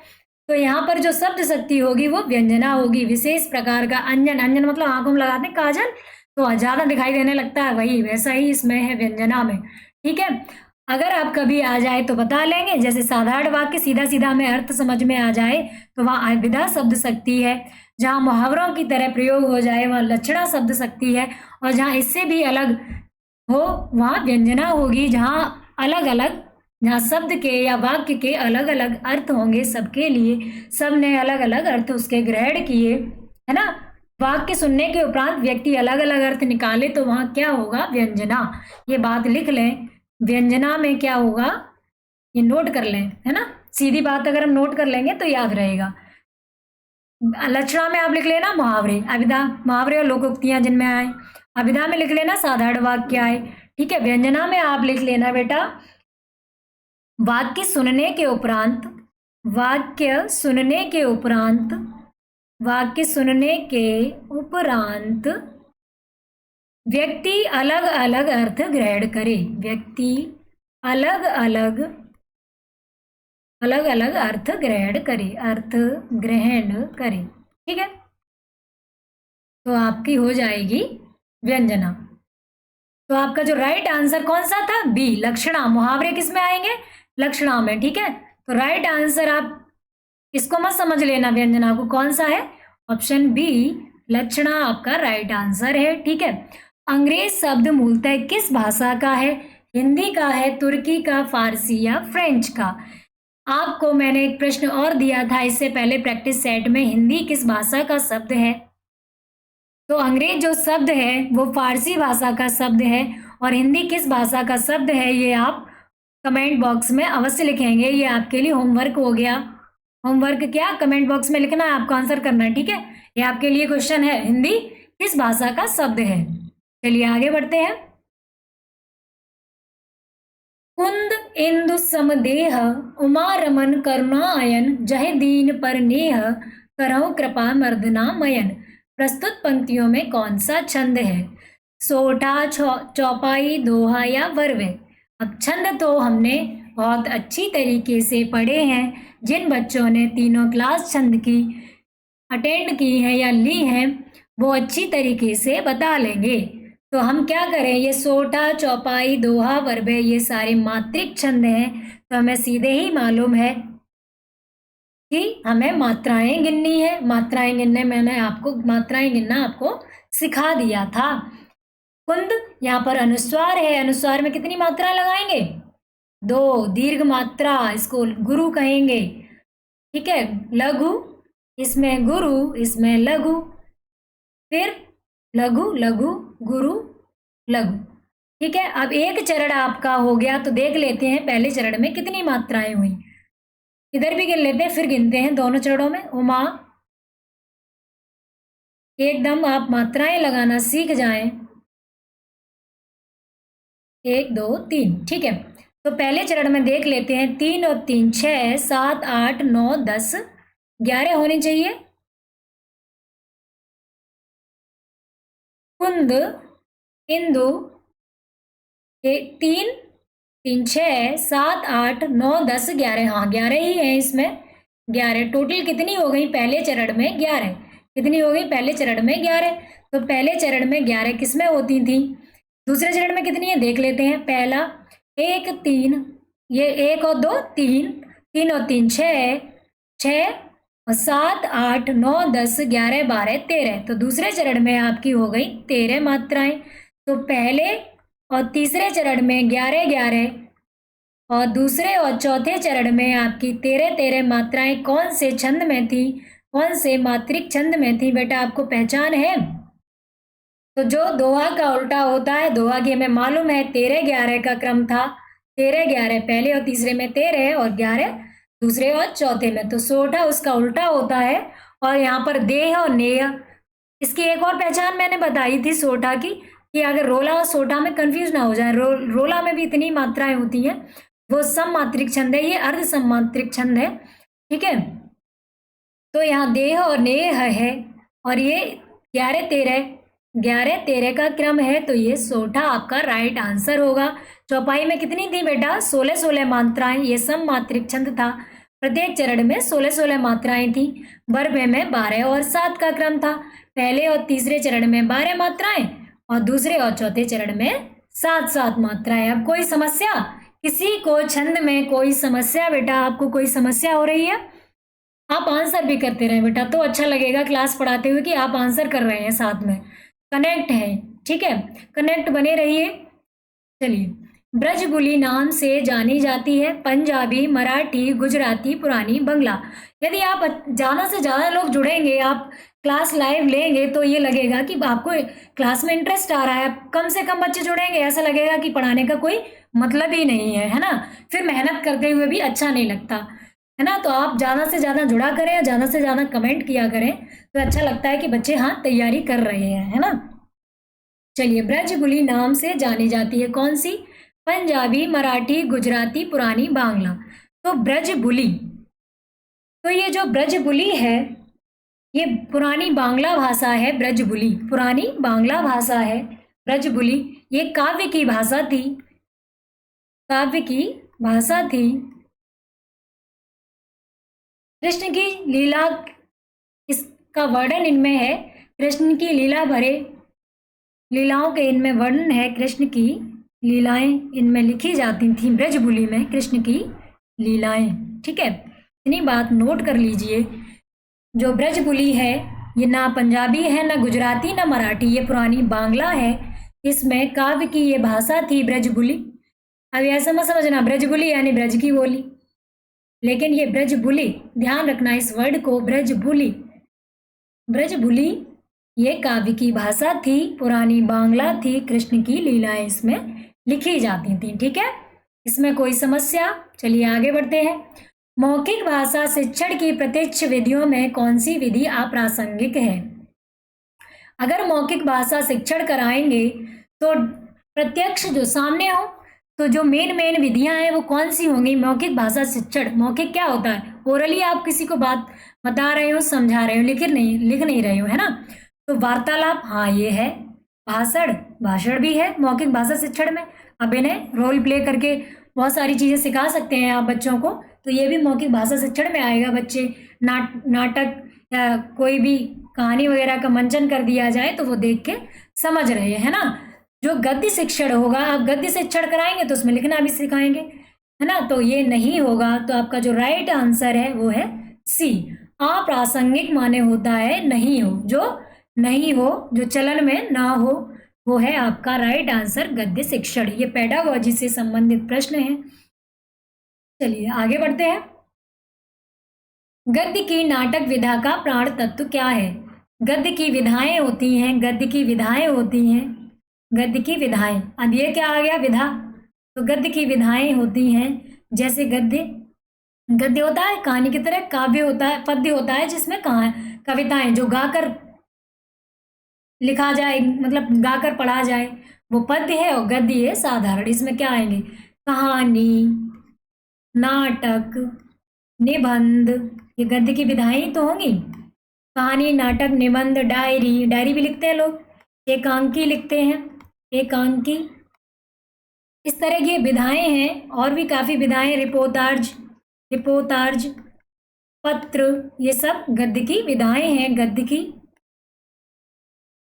तो यहाँ पर जो शब्द शक्ति होगी वो व्यंजना होगी, विशेष प्रकार का अंजन, अंजन मतलब आंखों में लगाते हैं काजल, तो ज्यादा दिखाई देने लगता है, वही वैसा ही इसमें है व्यंजना में। ठीक है, अगर आप कभी आ जाए तो बता लेंगे, जैसे साधारण वाक्य सीधा सीधा में अर्थ समझ में आ जाए तो वहाँ अभिधा शब्द शक्ति है, जहाँ मुहावरों की तरह प्रयोग हो जाए वहाँ लक्षणा शब्द शक्ति है, और जहाँ इससे भी अलग हो वहाँ व्यंजना होगी, जहाँ अलग अलग, जहाँ शब्द के या वाक्य के अलग अलग अर्थ होंगे सबके लिए, सब ने अलग अलग अर्थ उसके ग्रहण किए, है ना। वाक्य सुनने के उपरांत व्यक्ति अलग अलग अर्थ निकाले तो वहां क्या होगा, व्यंजना। ये बात लिख लें, व्यंजना में क्या होगा, ये नोट कर लें, है ना। सीधी बात अगर हम नोट कर लेंगे तो याद रहेगा। लक्षणा में आप लिख लेना मुहावरे, अभिधा मुहावरे और लोकोक्तियां जिनमें आए, अभिधा में लिख लेना साधारण वाक्य आए। ठीक है, व्यंजना में आप लिख लेना बेटा वाक्य सुनने के उपरांत, वाक्य सुनने के उपरांत, वाक्य सुनने के उपरांत व्यक्ति अलग अलग अर्थ ग्रहण करे, व्यक्ति अलग अलग अर्थ ग्रहण करे, अर्थ ग्रहण करे। ठीक है, तो आपकी हो जाएगी व्यंजना। तो आपका जो राइट आंसर कौन सा था, बी, लक्षणा। मुहावरे किस में आएंगे, लक्षणा में। ठीक है, तो राइट आंसर आप इसको मत समझ लेना व्यंजना को, कौन सा है, ऑप्शन बी लक्षणा आपका राइट आंसर है। ठीक है, अंग्रेज शब्द मूलतः किस भाषा का है, हिंदी का है, तुर्की का, फारसी या फ्रेंच का। आपको मैंने एक प्रश्न और दिया था इससे पहले प्रैक्टिस सेट में, हिंदी किस भाषा का शब्द है, तो अंग्रेज जो शब्द है वो फारसी भाषा का शब्द है, और हिंदी किस भाषा का शब्द है ये आप कमेंट बॉक्स में अवश्य लिखेंगे। ये आपके लिए होमवर्क हो गया। होमवर्क क्या, कमेंट बॉक्स में लिखना है, आपको आंसर करना है। ठीक है, ये आपके लिए क्वेश्चन है, हिंदी किस भाषा का शब्द है। चलिए आगे बढ़ते हैं। कुंद इंदु समदेह उमा रमन करुणायन जहे दीन पर नेह करहु कृपा मर्दना मयन। प्रस्तुत पंक्तियों में कौन सा छंद है, सोठा, चौपाई, दोहा या वर्वे। अब छंद तो हमने बहुत अच्छी तरीके से पढ़े हैं, जिन बच्चों ने तीनों क्लास छंद की अटेंड की है या ली है वो अच्छी तरीके से बता लेंगे। तो हम क्या करें, ये सोठा, चौपाई, दोहा, वर्बे ये सारे मात्रिक छंद हैं, तो हमें सीधे ही मालूम है कि हमें मात्राएं गिननी है। मात्राएं गिनने मात्राएं गिनना आपको सिखा दिया था। कुंद, यहाँ पर अनुस्वार है, अनुस्वार में कितनी मात्रा लगाएंगे? 2। दीर्घ मात्रा, इसको गुरु कहेंगे। ठीक है, लघु, इसमें गुरु, इसमें लघु, फिर लघु लघु गुरु लघु। ठीक है, अब एक चरण आपका हो गया, तो देख लेते हैं पहले चरण में कितनी मात्राएं हुई। इधर भी गिन लेते हैं, फिर गिनते हैं दोनों चरणों में। उमा, एकदम आप मात्राएं लगाना सीख जाएं। 1 2 3। ठीक है, तो पहले चरण में देख लेते हैं। 3 और 3 6, 7 8 9 10 11 होनी चाहिए। कुंद, इंदु, 3 3 6 7 8 9 10 11। हाँ, 11 ही है इसमें। 11 टोटल कितनी हो गई पहले चरण में? 11। कितनी हो गई पहले चरण में? 11। तो पहले चरण में 11 किसमें होती थी? दूसरे चरण में कितनी है देख लेते हैं। पहला 1 3, ये 1 और 2 3, 3 और 3 6, 6 और 7 8 9 10 11 12 13। तो दूसरे चरण में आपकी हो गई 13 मात्राएं। तो पहले और तीसरे चरण में 11 11 और दूसरे और चौथे चरण में आपकी 13 13 मात्राएं कौन से छंद में थी? कौन से मात्रिक छंद में थी बेटा, आपको पहचान है? तो जो दोहा का उल्टा होता है, दोहा की हमें मालूम है 13 11 का क्रम था। 13 11 पहले और तीसरे में 13 और 11 दूसरे और चौथे में। तो सोठा उसका उल्टा होता है। और यहाँ पर देह और नेह, इसकी एक और पहचान मैंने बताई थी सोठा की, कि अगर रोला और सोठा में कंफ्यूज ना हो जाए। रोला में भी इतनी मात्राएं होती हैं, वो सममात्रिक छंद है, ये अर्ध सममात्रिक छंद है। ठीक है, तो यहाँ देह और नेह है, और ये 11 13 का क्रम है, तो ये सोठा आपका राइट आंसर होगा। चौपाई में कितनी थी बेटा? 16 16 मात्राएं, ये सममात्रिक छंद था। प्रत्येक चरण में 16 16 मात्राएं थी। बरबे में 12 और 7 का क्रम था। पहले और तीसरे चरण में 12 मात्राएं और दूसरे और चौथे चरण में 7 7 मात्राएं। अब कोई समस्या? किसी को छंद में कोई समस्या बेटा? आपको कोई समस्या हो रही है? आप आंसर भी करते रहे बेटा, तो अच्छा लगेगा क्लास पढ़ाते हुए कि आप आंसर कर रहे हैं, साथ में कनेक्ट है। ठीक है, कनेक्ट बने रहिए। चलिए, ब्रजबुली नाम से जानी जाती है पंजाबी, मराठी, गुजराती, पुरानी, बंगला। यदि आप ज़्यादा से ज़्यादा लोग जुड़ेंगे, आप क्लास लाइव लेंगे, तो ये लगेगा कि आपको क्लास में इंटरेस्ट आ रहा है। कम से कम बच्चे जुड़ेंगे, ऐसा लगेगा कि पढ़ाने का कोई मतलब ही नहीं है ना। फिर मेहनत करते हुए भी अच्छा नहीं लगता है ना। तो आप ज़्यादा से ज़्यादा जुड़ा करें और ज़्यादा से ज़्यादा कमेंट किया करें, तो अच्छा लगता है कि बच्चे हाँ तैयारी कर रहे हैं, है ना। चलिए, ब्रजबुली नाम से जानी जाती है कौन सी? पंजाबी, मराठी, गुजराती, पुरानी, बांग्ला। तो ब्रजबुली, तो ये जो ब्रजबुली है, ये पुरानी बांग्ला भाषा है। ब्रजबुली पुरानी बांग्ला भाषा है। ब्रजबुली ये काव्य की भाषा थी। काव्य की भाषा थी। कृष्ण की लीला, इसका वर्णन इनमें है। कृष्ण की लीला भरे लीलाओं के इनमें वर्णन है। कृष्ण की लीलाएं इनमें लिखी जाती थी ब्रजबुली में, कृष्ण की लीलाएं। ठीक है, इतनी बात नोट कर लीजिए। जो ब्रजबुली है, ये ना पंजाबी है, ना गुजराती, ना मराठी, ये पुरानी बांग्ला है। इसमें काव्य की ये भाषा थी ब्रजबुली। अब ऐसा मत समझना ब्रजबुली यानी ब्रज की बोली, लेकिन ये ब्रजबुली, ध्यान रखना इस वर्ड को, ब्रजबुली। ब्रजबुली ये काव्य की भाषा थी, पुरानी बांग्ला थी। कृष्ण की लीलाएं इसमें लिखी जाती थी। ठीक है, इसमें कोई समस्या? चलिए आगे बढ़ते हैं। मौखिक भाषा शिक्षण की प्रत्यक्ष विधियों में कौन सी विधि अप्रासंगिक है? अगर मौखिक भाषा शिक्षण कराएंगे तो प्रत्यक्ष जो सामने हो, तो जो मेन विधियां हैं वो कौन सी होंगी? मौखिक भाषा शिक्षण, मौखिक क्या होता है? ओरली आप किसी को बात बता रहे हो, समझा रहे हो, लिख नहीं रहे हो, है ना। तो वार्तालाप, हाँ ये है। भाषण भी है मौखिक भाषा शिक्षण में। अब इन्हें रोल प्ले करके बहुत सारी चीजें सिखा सकते हैं आप बच्चों को, तो ये भी मौखिक भाषा शिक्षण में आएगा। बच्चे नाटक या कोई भी कहानी वगैरह का मंचन कर दिया जाए तो वो देख के समझ रहे हैं, है ना। जो गद्य शिक्षण होगा, आप गद्य शिक्षण कराएंगे तो उसमें लिखना भी सिखाएंगे, है ना। तो ये नहीं होगा, तो आपका जो राइट आंसर है वो है सी, अप्रासंगिक माने होता है नहीं हो, जो नहीं हो, जो चलन में ना हो, वो है आपका राइट आंसर गद्य शिक्षण। ये पेडागोजी से संबंधित प्रश्न है। चलिए आगे बढ़ते हैं। गद्य की नाटक विधा का प्राण तत्व क्या है? गद्य की विधाएं होती हैं, गद्य की विधाएं होती हैं, गद्य की विधाएं। अब ये क्या आ गया? विधा। तो गद्य की विधाएं होती हैं, जैसे गद्य, गद्य होता है कहानी की तरह, काव्य होता है, पद्य होता है जिसमें कविताएं जो गाकर लिखा जाए, मतलब गाकर पढ़ा जाए, वो पद्य है। और गद्य है साधारण। इसमें क्या आएंगे? कहानी, नाटक, निबंध, ये गद्य की विधाएं ही तो होंगी। कहानी, नाटक, निबंध, डायरी, डायरी भी लिखते हैं लोग, एकांकी लिखते हैं, एकांकी। इस तरह की विधाएं हैं, और भी काफी विधाएं, रिपोर्टाज, रिपोर्टाज, पत्र, ये सब गद्य की विधाएं हैं, गद्य की।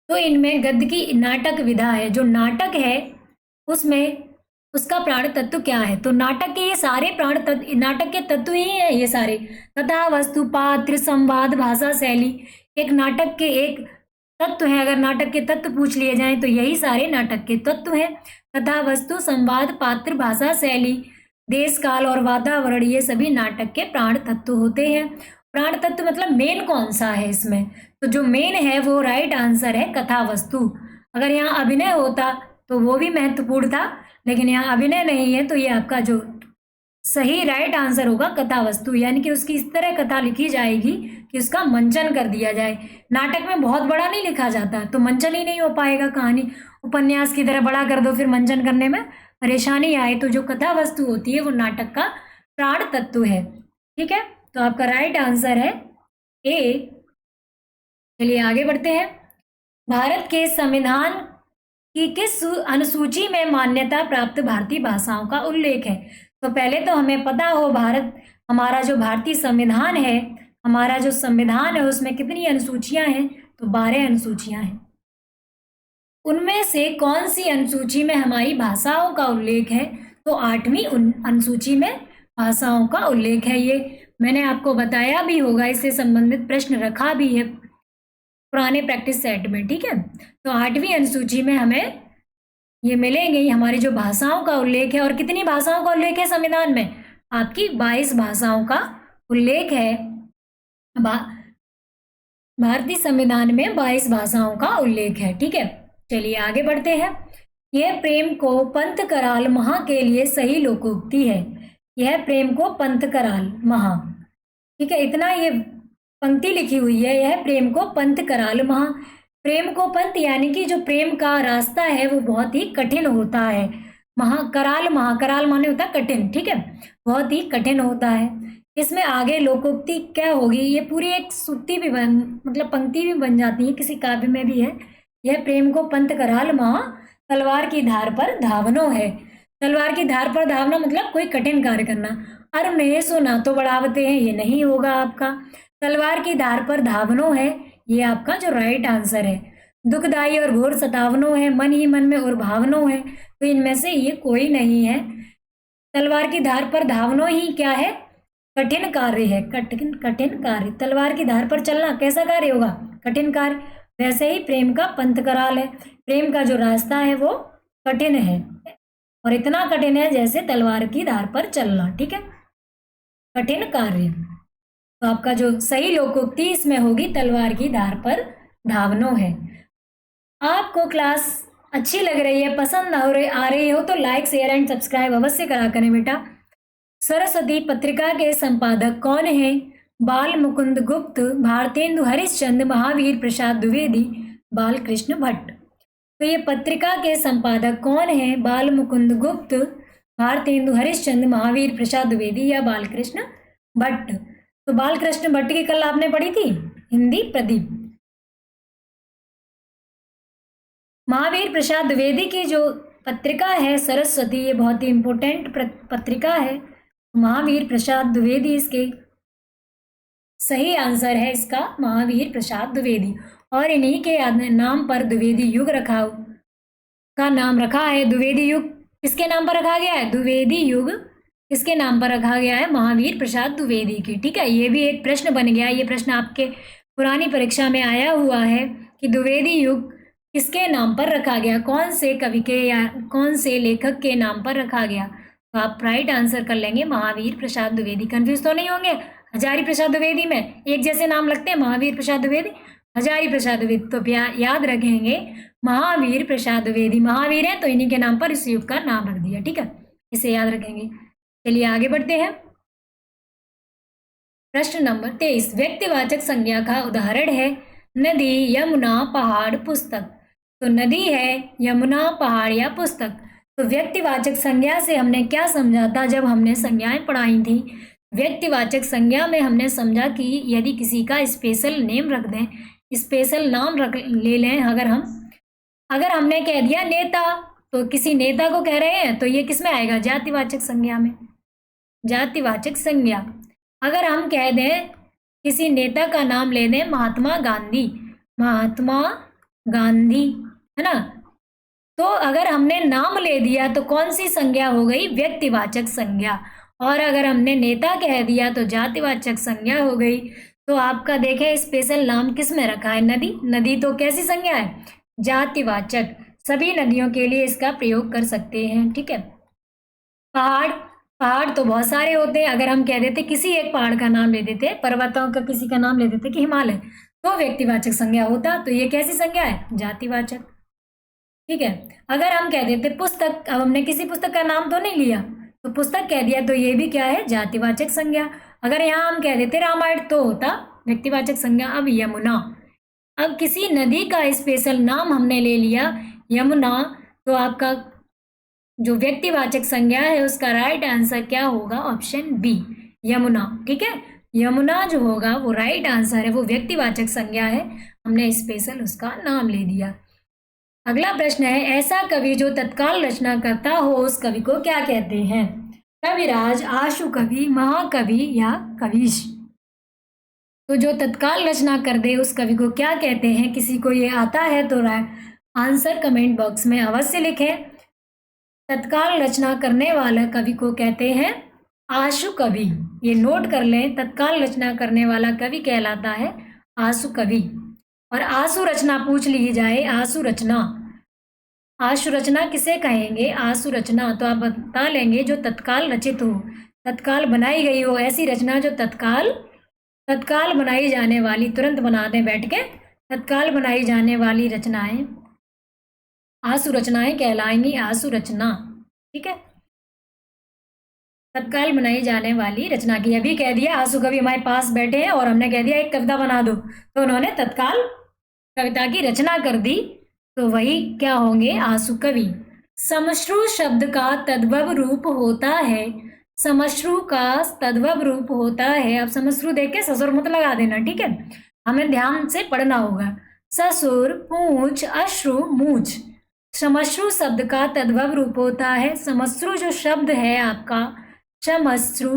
तो इनमें गद्य की नाटक विधा है, जो नाटक है उसमें उसका प्राण तत्व क्या है? तो नाटक के ये सारे प्राण तत्व, नाटक के तत्व ही हैं ये सारे। कथा, वस्तु, पात्र, संवाद, भाषा, शैली, एक नाटक के एक तत्व है। अगर नाटक के तत्व पूछ लिए जाएं तो यही सारे नाटक के तत्व हैं। कथा, वस्तु, संवाद, पात्र, भाषा, शैली, देश, काल और वातावरण, ये सभी नाटक के प्राण तत्व होते हैं। प्राण तत्व मतलब मेन कौन सा है इसमें? तो जो मेन है वो राइट आंसर है कथा, वस्तु। अगर यहाँ अभिनय होता तो वो भी महत्वपूर्ण था, लेकिन यहाँ अभिनय नहीं है, तो ये आपका जो सही राइट आंसर होगा कथा, वस्तु। यानी कि उसकी इस तरह कथा लिखी जाएगी कि उसका मंचन कर दिया जाए। नाटक में बहुत बड़ा नहीं लिखा जाता, तो मंचन ही नहीं हो पाएगा। कहानी उपन्यास की तरह बड़ा कर दो, फिर मंचन करने में परेशानी आए। तो जो कथा वस्तु होती है वो नाटक का प्राण तत्व है। ठीक है, तो आपका राइट आंसर है ए। चलिए आगे बढ़ते हैं। भारत के संविधान की किस अनुसूची में मान्यता प्राप्त भारतीय भाषाओं का उल्लेख है? तो पहले तो हमें पता हो भारत, हमारा जो भारतीय संविधान है, हमारा जो संविधान है उसमें कितनी अनुसूचियां हैं? तो 12 अनुसूचियां हैं। उनमें से कौन सी अनुसूची में हमारी भाषाओं का उल्लेख है? तो 8वीं अनुसूची में भाषाओं का उल्लेख है। ये मैंने आपको बताया भी होगा, इससे संबंधित प्रश्न रखा भी है पुराने प्रैक्टिस सेट में। ठीक है, तो 8वीं अनुसूची में हमें ये मिलेंगे हमारी जो भाषाओं का उल्लेख है। और कितनी भाषाओं का उल्लेख है संविधान में? आपकी 22 भाषाओं का उल्लेख है। भारतीय संविधान में 22 भाषाओं का उल्लेख है। ठीक है, चलिए आगे बढ़ते हैं। यह प्रेम को पंथ कराल महा के लिए सही लोकोक्ति है। यह प्रेम को पंथ कराल महा, ठीक है, इतना ये पंक्ति लिखी हुई है, यह प्रेम को पंथ कराल महा। प्रेम को पंथ यानी कि जो प्रेम का रास्ता है वो बहुत ही कठिन होता है। कराल महा, कराल माने होता है कठिन। ठीक है, बहुत ही कठिन होता है। इसमें आगे लोकोक्ति क्या होगी? ये पूरी एक सुक्ति भी मतलब पंक्ति भी बन जाती है, किसी काव्य में भी है। यह प्रेम को पंथ कराल महा, तलवार की धार पर धावनो है। तलवार की धार पर धावना मतलब कोई कठिन कार्य करना। अर नहीं सो ना तो बढ़ावते हैं, ये नहीं होगा आपका। तलवार की धार पर धावनो है, ये आपका जो राइट आंसर है। दुखदाई और घोर सतावनो है, मन ही मन में और भावनो है, तो इनमें से ये कोई नहीं है। तलवार की धार पर धावनो ही क्या है? कठिन कार्य है, कठिन कठिन कार्य। तलवार की धार पर चलना कैसा कार्य होगा? कठिन कार्य। वैसे ही प्रेम का पंथ कराल है, प्रेम का जो रास्ता है वो कठिन है, और इतना कठिन है जैसे तलवार की धार पर चलना। ठीक है, कठिन कार्य। तो आपका जो सही लोकोक्ति इसमें होगी तलवार की धार पर धावनो है। आपको क्लास अच्छी लग रही है, पसंद आ रही हो तो लाइक, शेयर एंड सब्सक्राइब अवश्य करा करें बेटा। सरस्वती पत्रिका के संपादक कौन है? बाल मुकुंद गुप्त, भारतेंदु हरिश्चंद्र, महावीर प्रसाद द्विवेदी, बालकृष्ण भट्ट। तो ये पत्रिका के संपादक कौन है? बाल मुकुंद गुप्त, भारतेंदु हरिश्चंद्र, महावीर प्रसाद द्विवेदी या बालकृष्ण भट्ट। तो बालकृष्ण भट्ट की कल आपने पढ़ी थी हिंदी प्रदीप। महावीर प्रसाद द्विवेदी की जो पत्रिका है सरस्वती, ये बहुत ही इंपॉर्टेंट पत्रिका है। महावीर प्रसाद द्विवेदी इसके सही आंसर है, इसका महावीर प्रसाद द्विवेदी। और इन्हीं के नाम पर द्विवेदी युग का नाम रखा है। द्विवेदी युग किसके नाम पर रखा गया है? द्विवेदी युग किसके नाम पर रखा गया है? महावीर प्रसाद द्विवेदी के। ठीक है, ये भी एक प्रश्न बन गया। ये प्रश्न आपके पुरानी परीक्षा में आया हुआ है कि द्विवेदी युग किसके नाम पर रखा गया, कौन से कवि के या कौन से लेखक के नाम पर रखा गया। तो आप राइट आंसर कर लेंगे महावीर प्रसाद द्विवेदी। कंफ्यूज तो नहीं होंगे? हजारी प्रसाद द्विवेदी में एक जैसे नाम लगते हैं, महावीर प्रसाद द्विवेदी, हजारी प्रसाद द्विवेदी। तो याद रखेंगे महावीर प्रसाद द्विवेदी, महावीर है तो इन्हीं के नाम पर इस युग का नाम रख दिया। ठीक है, इसे याद रखेंगे। चलिए आगे बढ़ते हैं। प्रश्न नंबर 23, व्यक्तिवाचक संज्ञा का उदाहरण है नदी, यमुना, पहाड़, पुस्तक। तो नदी है, यमुना, पहाड़ या पुस्तक। तो व्यक्तिवाचक संज्ञा से हमने क्या समझा था जब हमने संज्ञाएं पढ़ाई थी? व्यक्तिवाचक संज्ञा में हमने समझा कि यदि किसी का स्पेशल नेम रख दें, स्पेशल नाम ले लें। अगर हमने कह दिया नेता, तो किसी नेता को कह रहे हैं, तो ये किस में आएगा? जातिवाचक संज्ञा में, जातिवाचक संज्ञा। अगर हम कह दें किसी नेता का नाम ले दें, महात्मा गांधी, महात्मा गांधी, है ना, तो अगर हमने नाम ले दिया तो कौन सी संज्ञा हो गई? व्यक्तिवाचक संज्ञा। और अगर हमने नेता कह दिया तो जातिवाचक संज्ञा हो गई। तो आपका देखें स्पेशल नाम किस में रखा है? नदी। नदी तो कैसी संज्ञा है? जातिवाचक। सभी नदियों के लिए इसका प्रयोग कर सकते हैं। ठीक है। पहाड़, पहाड़ तो बहुत सारे होते हैं। अगर हम कह देते किसी एक पहाड़ का नाम ले देते, पर्वतों का किसी का नाम ले देते कि हिमालय, तो व्यक्तिवाचक संज्ञा होता। तो ये कैसी संज्ञा है? जातिवाचक। ठीक है। अगर हम कह देते पुस्तक, अब हमने किसी पुस्तक का नाम तो नहीं लिया, तो पुस्तक कह दिया, तो ये भी क्या है? जातिवाचक संज्ञा। अगर यहाँ हम कह देते रामायण, तो होता व्यक्तिवाचक संज्ञा। अब यमुना, अब किसी नदी का स्पेशल नाम हमने ले लिया यमुना, तो आपका जो व्यक्तिवाचक संज्ञा है उसका राइट आंसर क्या होगा? Option B, Yamuna. ठीक है, यमुना जो होगा वो राइट आंसर है, वो व्यक्तिवाचक संज्ञा है, हमने स्पेशल उसका नाम ले दिया। अगला प्रश्न है, ऐसा कवि जो तत्काल रचना करता हो उस कवि को क्या कहते हैं? कविराज, आशु कवि, महाकवि या कविश? तो जो तत्काल रचना कर दे उस कवि को क्या कहते हैं? किसी को ये आता है तो आंसर कमेंट बॉक्स में अवश्य लिखें। तत्काल रचना करने वाला कवि को कहते हैं आशु कवि। ये नोट कर लें, तत्काल रचना करने वाला कवि कहलाता है आशु कवि। और आशु रचना पूछ ली जाए, आशु रचना, आशु रचना किसे कहेंगे? आशु रचना तो आप बता लेंगे जो तत्काल रचित हो, तत्काल बनाई गई हो, ऐसी रचना जो तत्काल बनाई जाने वाली, तुरंत बना दें बैठ के, तत्काल बनाई जाने वाली रचनाएं आशु रचनाएं कहलाएंगी। आशु रचना, ठीक है, तत्काल बनाई जाने वाली रचना की। अभी कह दिया आशु कवि हमारे पास बैठे हैं और हमने कह दिया एक कविता बना दो, तो उन्होंने तत्काल कविता की रचना कर दी, तो वही क्या होंगे? आशु कवि। समश्रु शब्द का तद्भव रूप होता है, समश्रु का तद्भव रूप होता है। अब समश्रु देख के ससुर मत लगा देना, ठीक है, हमें ध्यान से पढ़ना होगा। ससुर, पूंछ, अश्रु, मूछ, समश्रु शब्द का तद्भव रूप होता है। समश्रु जो शब्द है आपका, समश्रु,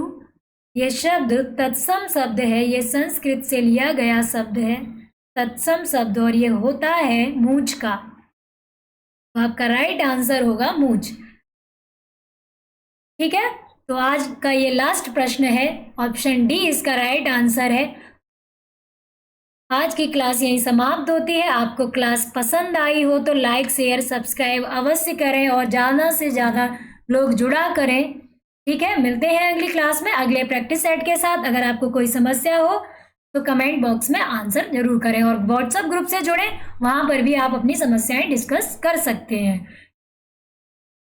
ये शब्द तत्सम शब्द है, ये संस्कृत से लिया गया शब्द है, तत्सम शब्द, और ये होता है मूछ का। तो आपका राइट आंसर होगा मूछ। ठीक है, तो आज का ये लास्ट प्रश्न है, ऑप्शन डी इसका राइट आंसर है। आज की क्लास यहीं समाप्त होती है। आपको क्लास पसंद आई हो तो लाइक, शेयर, सब्सक्राइब अवश्य करें और ज़्यादा से ज़्यादा लोग जुड़ा करें। ठीक है, मिलते हैं अगली क्लास में अगले प्रैक्टिस सेट के साथ। अगर आपको कोई समस्या हो तो कमेंट बॉक्स में आंसर जरूर करें और व्हाट्सएप ग्रुप से जुड़ें, वहाँ पर भी आप अपनी समस्याएं डिस्कस कर सकते हैं।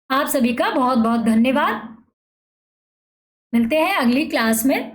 आप सभी का बहुत बहुत धन्यवाद। मिलते हैं अगली क्लास में।